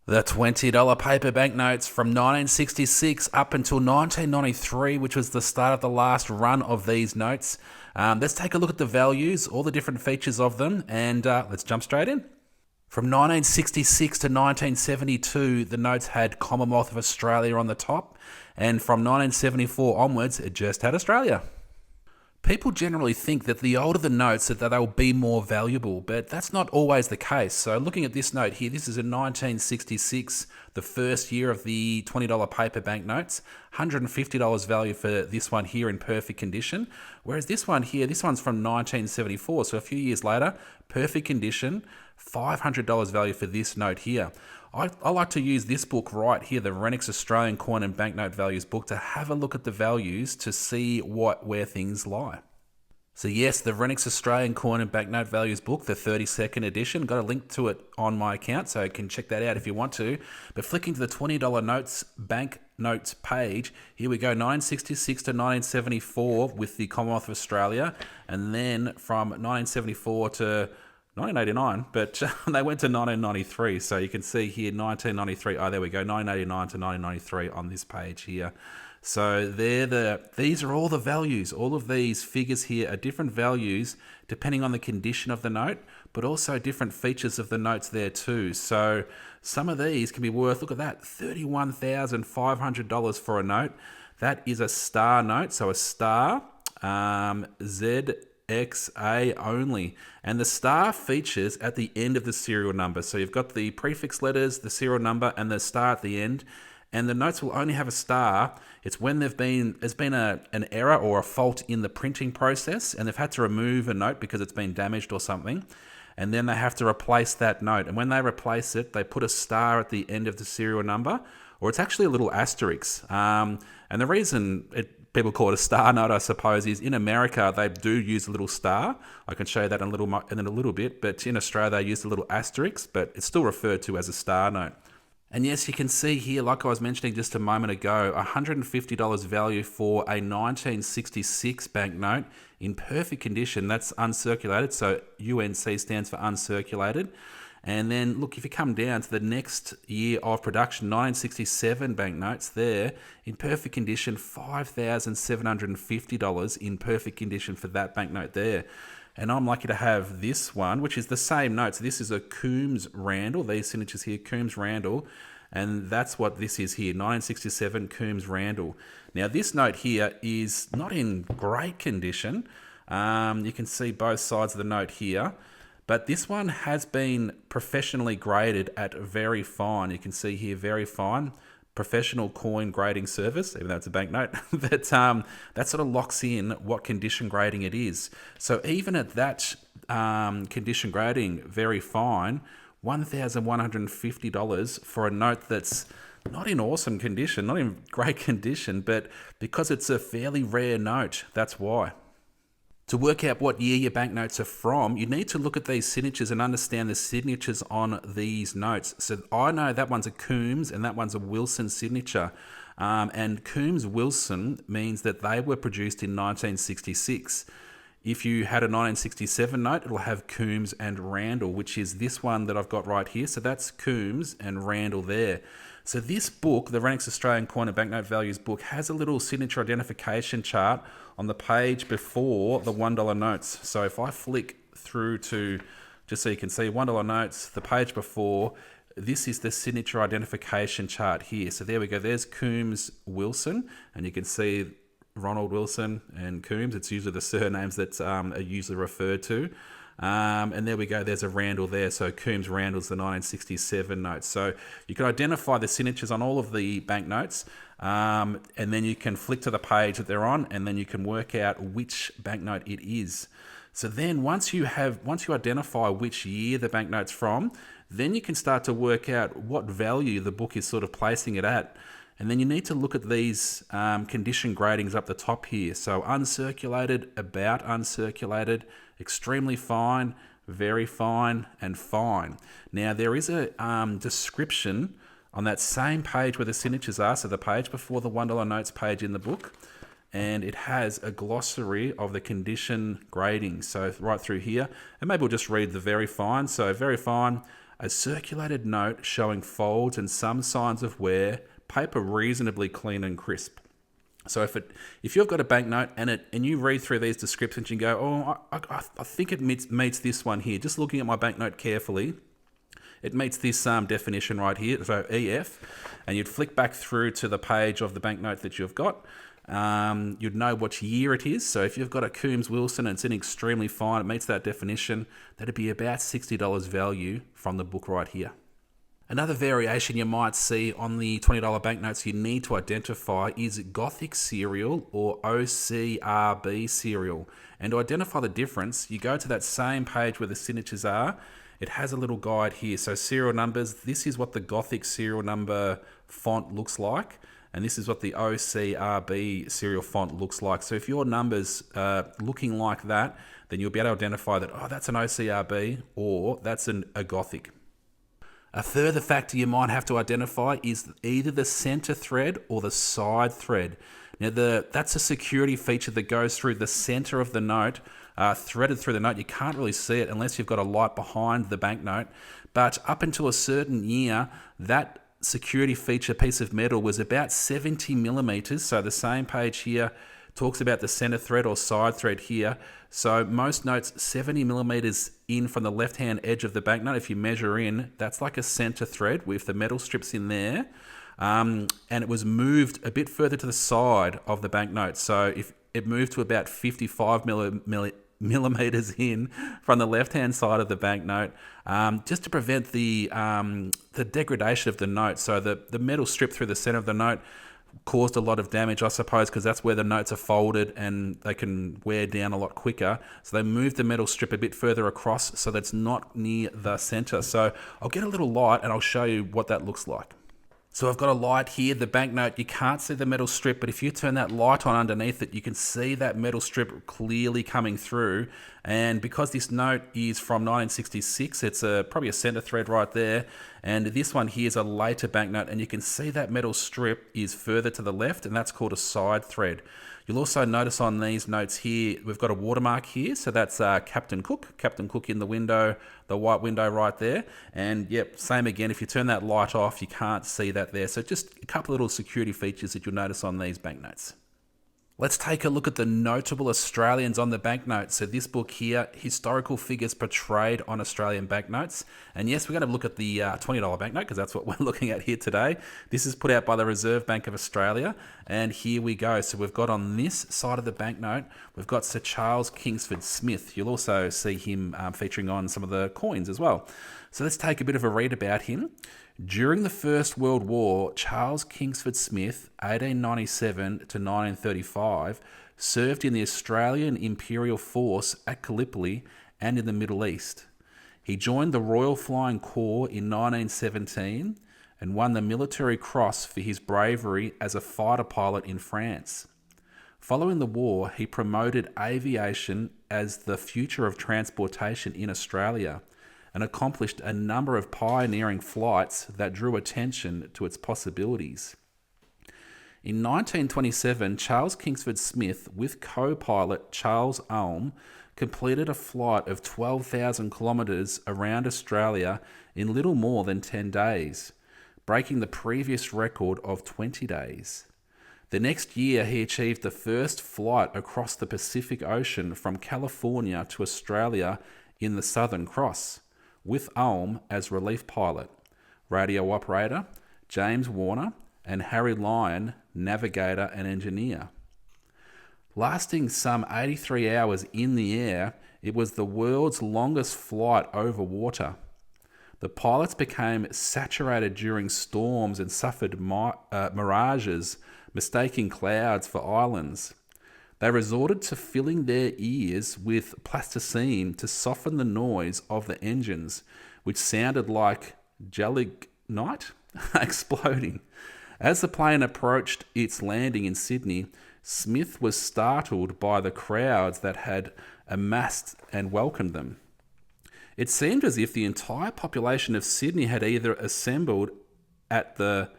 The $20 paper banknotes from 1966 up until 1993, which was the start of the last run of these notes. Let's take a look at the values, all the different features of them, and let's jump straight in. From 1966 to 1972, the notes had Commonwealth of Australia on the top, and from 1974 onwards, it just had Australia. People generally think that the older the notes, that they'll be more valuable, but that's not always the case. So looking at this note here, this is in 1966, the first year of the $20 paper banknotes, $150 value for this one here in perfect condition. Whereas this one here, this one's from 1974, so a few years later, perfect condition, $500 value for this note here. I like to use this book right here, the Renix Australian Coin and Banknote Values book, to have a look at the values to see where things lie. So yes, the Renix Australian Coin and Banknote Values book, the 32nd edition, got a link to it on my account, so you can check that out if you want to. But flicking to the $20 notes banknotes page, here we go, 1966 to 1974 with the Commonwealth of Australia, and then from 1974 to 1989, but they went to 1993. So you can see here 1993. Oh, there we go, 1989 to 1993 on this page here. So these are all the values. All of these figures here are different values depending on the condition of the note, but also different features of the notes there too. So some of these can be worth, look at that, $31,500 for a note. That is a star note, so a star, ZXA only, and the star features at the end of the serial number. So you've got the prefix letters, the serial number, and the star at the end. And the notes will only have a star. It's when there's been an error or a fault in the printing process, and they've had to remove a note because it's been damaged or something, and then they have to replace that note. And when they replace it, they put a star at the end of the serial number, or it's actually a little asterisk. And the reason people call it a star note, I suppose, is in America they do use a little star. I can show you that in a little bit. But in Australia they use a little asterisk, but it's still referred to as a star note. And yes, you can see here, like I was mentioning just a moment ago, $150 value for a 1966 banknote in perfect condition. That's uncirculated, so UNC stands for uncirculated. And then look, if you come down to the next year of production, 1967 banknotes there, in perfect condition, $5,750 in perfect condition for that banknote there. And I'm lucky to have this one, which is the same note. So this is a Coombs Randall, these signatures here, Coombs Randall. And that's what this is here, 1967 Coombs Randall. Now this note here is not in great condition. You can see both sides of the note here. But this one has been professionally graded at very fine. You can see here, very fine. Professional coin grading service, even though it's a banknote, that sort of locks in what condition grading it is. So even at that condition grading, very fine, $1,150 for a note that's not in awesome condition, not in great condition, but because it's a fairly rare note, that's why. To work out what year your banknotes are from, you need to look at these signatures and understand the signatures on these notes. So I know that one's a Coombs and that one's a Wilson signature. And Coombs-Wilson means that they were produced in 1966. If you had a 1967 note, it'll have Coombs and Randall, which is this one that I've got right here. So that's Coombs and Randall there. So this book, the Renix Australian Coin and Banknote Values book, has a little signature identification chart on the page before the $1 notes. So if I flick through to, just so you can see, $1 notes, the page before, this is the signature identification chart here. So there we go, there's Coombs Wilson, and you can see Ronald Wilson and Coombs. It's usually the surnames that are usually referred to. And there we go, there's a Randall there. So Coombs Randall's the 1967 notes. So you can identify the signatures on all of the banknotes, and then you can flick to the page that they're on, and then you can work out which banknote it is. So then once you identify which year the banknote's from, then you can start to work out what value the book is sort of placing it at. And then you need to look at these condition gradings up the top here. So uncirculated, about uncirculated, extremely fine, very fine, and fine. Now there is a description on that same page where the signatures are, so the page before the $1 notes page in the book, and it has a glossary of the condition gradings. So right through here, and maybe we'll just read the very fine. So very fine, A circulated note showing folds and some signs of wear, paper reasonably clean and crisp. So if you've got a banknote and you read through these descriptions and go, oh, I think it meets this one here. Just looking at my banknote carefully, it meets this definition right here, so EF, and you'd flick back through to the page of the banknote that you've got. You'd know which year it is. So if you've got a Coombs Wilson and it's in extremely fine, it meets that definition, that'd be about $60 value from the book right here. Another variation you might see on the $20 banknotes you need to identify is Gothic serial or OCRB serial. And to identify the difference, you go to that same page where the signatures are. It has a little guide here. So serial numbers, this is what the Gothic serial number font looks like. And this is what the OCRB serial font looks like. So if your number's looking like that, then you'll be able to identify that, oh, that's an OCRB or that's a Gothic. A further factor you might have to identify is either the center thread or the side thread. Now, that's a security feature that goes through the center of the note, threaded through the note. You can't really see it unless you've got a light behind the banknote. But up until a certain year, that security feature piece of metal was about 70 millimeters. So the same page here talks about the center thread or side thread here. So most notes 70 millimeters in from the left-hand edge of the banknote. If you measure in, that's like a center thread with the metal strips in there. And it was moved a bit further to the side of the banknote. So if it moved to about 55 millimeters in from the left-hand side of the banknote, just to prevent the degradation of the note. So the metal strip through the center of the note caused a lot of damage, I suppose, because that's where the notes are folded and they can wear down a lot quicker. So they moved the metal strip a bit further across so that's not near the center. So I'll get a little light and I'll show you what that looks like. So I've got a light here, the banknote, you can't see the metal strip, but if you turn that light on underneath it, you can see that metal strip clearly coming through. And because this note is from 1966, it's probably a center thread right there. And this one here is a later banknote, and you can see that metal strip is further to the left, and that's called a side thread. You'll also notice on these notes here, we've got a watermark here. So that's Captain Cook in the window, the white window right there. And yep, same again, if you turn that light off, you can't see that there. So just a couple of little security features that you'll notice on these banknotes. Let's take a look at the notable Australians on the banknotes. So this book here, historical figures portrayed on Australian banknotes. And yes, we're going to look at the $20 banknote because that's what we're looking at here today. This is put out by the Reserve Bank of Australia. And here we go. So we've got on this side of the banknote, we've got Sir Charles Kingsford Smith. You'll also see him featuring on some of the coins as well. So let's take a bit of a read about him. During the First World War, Charles Kingsford Smith, 1897 to 1935, served in the Australian Imperial Force at Gallipoli and in the Middle East. He joined the Royal Flying Corps in 1917 and won the Military Cross for his bravery as a fighter pilot in France. Following the war, he promoted aviation as the future of transportation in Australia and accomplished a number of pioneering flights that drew attention to its possibilities. In 1927, Charles Kingsford Smith, with co-pilot Charles Ulm, completed a flight of 12,000 kilometres around Australia in little more than 10 days, breaking the previous record of 20 days. The next year, he achieved the first flight across the Pacific Ocean from California to Australia in the Southern Cross, with Ulm as relief pilot, radio operator, James Warner, and Harry Lyon, navigator and engineer. Lasting some 83 hours in the air, it was the world's longest flight over water. The pilots became saturated during storms and suffered mirages, mistaking clouds for islands. They resorted to filling their ears with plasticine to soften the noise of the engines, which sounded like gelignite exploding. As the plane approached its landing in Sydney, Smith was startled by the crowds that had amassed and welcomed them. It seemed as if the entire population of Sydney had either assembled at the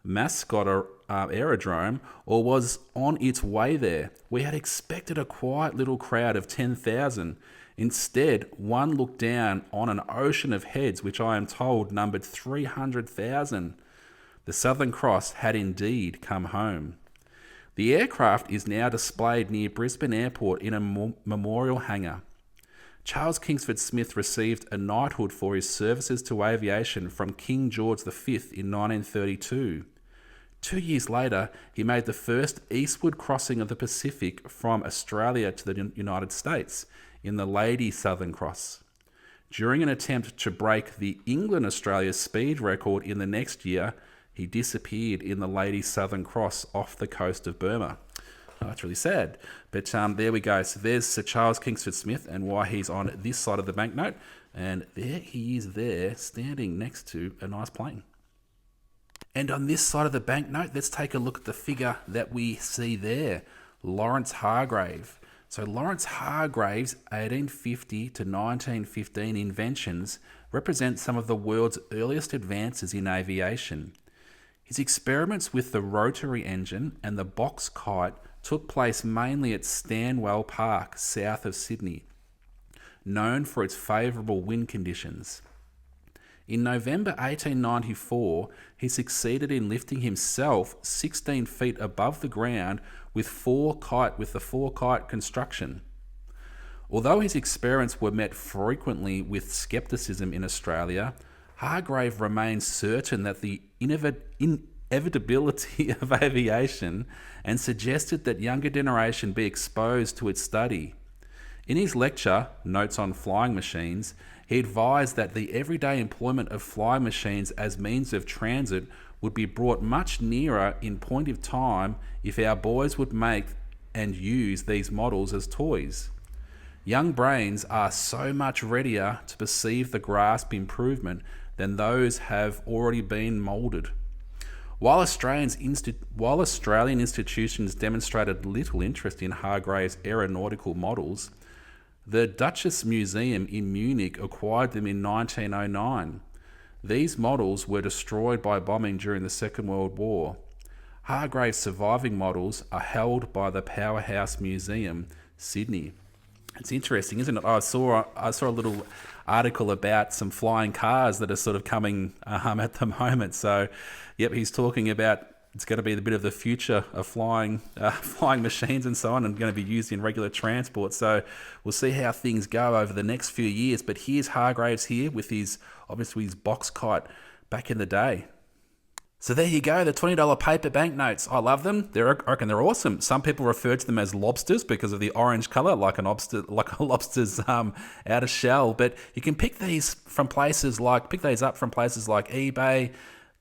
Mascot aerodrome or was on its way there. We had expected a quiet little crowd of 10,000. Instead, one looked down on an ocean of heads which I am told numbered 300,000. The Southern Cross had indeed come home. The aircraft is now displayed near Brisbane Airport in a memorial hangar. Charles Kingsford Smith received a knighthood for his services to aviation from King George V in 1932. 2 years later, he made the first eastward crossing of the Pacific from Australia to the United States in the Lady Southern Cross. During an attempt to break the England-Australia speed record in the next year, he disappeared in the Lady Southern Cross off the coast of Burma. Oh, that's really sad. But there we go. So there's Sir Charles Kingsford Smith and why he's on this side of the banknote. And there he is there, standing next to a nice plane. And on this side of the banknote, let's take a look at the figure that we see there, Lawrence Hargrave. So Lawrence Hargrave's 1850 to 1915 inventions represent some of the world's earliest advances in aviation. His experiments with the rotary engine and the box kite took place mainly at Stanwell Park, south of Sydney, known for its favourable wind conditions. In November 1894, he succeeded in lifting himself 16 feet above the ground with the four kite construction. Although his experiments were met frequently with scepticism in Australia, Hargrave remained certain that the inevitability of aviation and suggested that younger generation be exposed to its study. In his lecture, Notes on Flying Machines, he advised that the everyday employment of flying machines as means of transit would be brought much nearer in point of time if our boys would make and use these models as toys. Young brains are so much readier to perceive the grasp improvement than those have already been moulded. While Australian institutions demonstrated little interest in Hargrave's aeronautical models, the Duchess Museum in Munich acquired them in 1909. These models were destroyed by bombing during the Second World War. Hargrave's surviving models are held by the Powerhouse Museum, Sydney. It's interesting, isn't it? I saw a little article about some flying cars that are sort of coming at the moment. So, yep, he's talking about it's going to be a bit of the future of flying machines and so on, and going to be used in regular transport. So we'll see how things go over the next few years. But here's Hargraves here with his box kite back in the day. So there you go, the $20 paper banknotes. I love them. I reckon they're awesome. Some people refer to them as lobsters because of the orange color, like a lobster's outer shell. But you can pick these up from places like eBay,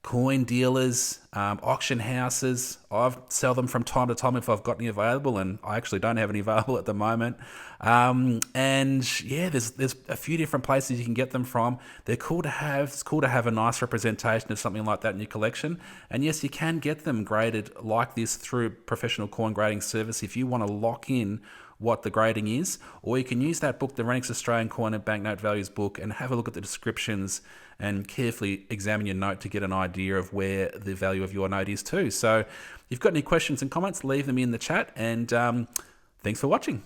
coin dealers, auction houses. I sell them from time to time if I've got any available, and I actually don't have any available at the moment. And yeah, there's a few different places you can get them from. They're cool to have. It's cool to have a nice representation of something like that in your collection. And yes, you can get them graded like this through professional coin grading service if you want to lock in what the grading is, or you can use that book, the Renix Australian Coin and Banknote Values book, and have a look at the descriptions and carefully examine your note to get an idea of where the value of your note is too. So if you've got any questions and comments, leave them in the chat, and thanks for watching.